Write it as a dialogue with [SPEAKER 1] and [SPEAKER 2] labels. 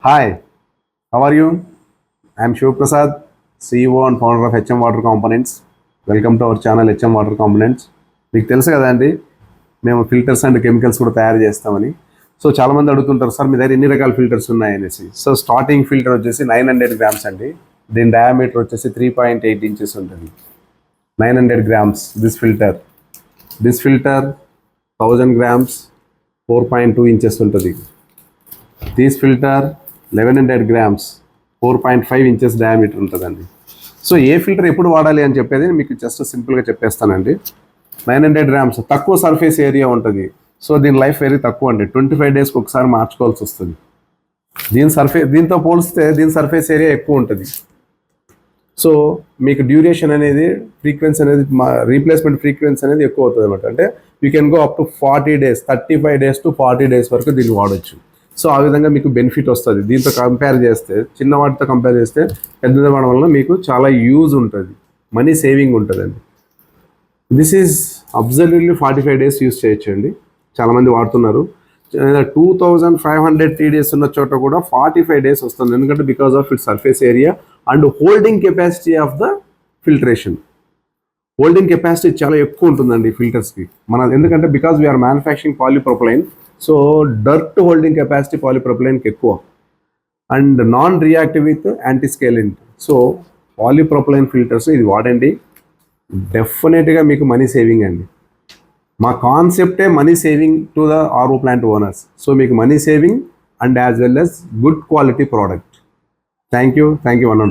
[SPEAKER 1] Hi, how are you? I am Shiv Prasad, CEO and founder of HM Water Components. Welcome to our channel HM Water Components. మీకు తెలుసు కదండి మేము filters and chemicals కూడా తయారు చేస్తామని. So చాలామంది అడుగుతుంటారు సార్ మీ దగ్గర ఎన్ని రకాల ఫిల్టర్స్ ఉన్నాయనేసి. సో స్టార్టింగ్ ఫిల్టర్ వచ్చేసి 900 గ్రామ్స్ అండి. దీని డయామీటర్ వచ్చేసి 3.8 ఇంచెస్ ఉంటుంది. 900 grams this filter 1000 grams 4.2 inches ఉంటుంది. This filter 1100 grams 4.5 inches diameter ఉంటుందండి. సో ఏ ఫిల్టర్ ఎప్పుడు వాడాలి అని చెప్పేది మీకు జస్ట్ సింపుల్గా చెప్పేస్తానండి. 900 గ్రామ్స్ తక్కువ సర్ఫేస్ ఏరియా ఉంటుంది. సో దీని లైఫ్ వెరీ తక్కువ అండి. 25 డేస్కి ఒకసారి మార్చుకోవాల్సి వస్తుంది. దీంతో పోలిస్తే దీని సర్ఫేస్ ఏరియా ఎక్కువ ఉంటుంది. సో మీకు డ్యూరేషన్ అనేది ఫ్రీక్వెన్సీ అనేది రీప్లేస్మెంట్ ఫ్రీక్వెన్సీ అనేది ఎక్కువ అవుతుంది అనమాట. అంటే you can go up to 40 days 35 days to 40 days వరకు దీన్ని వాడచ్చు. సో ఆ విధంగా మీకు బెనిఫిట్ వస్తుంది. దీంతో కంపేర్ చేస్తే చిన్న వాటితో కంపేర్ చేస్తే పెద్దది వాడడం వల్ల మీకు చాలా యూజ్ ఉంటుంది, మనీ సేవింగ్ ఉంటుందండి. This is absolutely 45 days use చేయొచ్చండి. చాలామంది వాడుతున్నారు. 2500 TDS ఉన్న చోట కూడా 45 డేస్ వస్తుంది. ఎందుకంటే because of it surface area and holding capacity of the filtration. Holding capacity చాలా ఎక్కువ ఉంటుందండి ఫిల్టర్స్కి ఎందుకంటే because we are manufacturing polypropylene. So dirt holding capacity పాలీప్రొపైలిన్కి ఎక్కువ and non reactive with antiscalant. So polypropylene filters ఇది వాడండి, డెఫినెట్గా మీకు మనీ సేవింగ్ అండి. మా కాన్సెప్టే money saving to the RO plant owners. So మీకు money saving and as well as good quality product. Thank you one and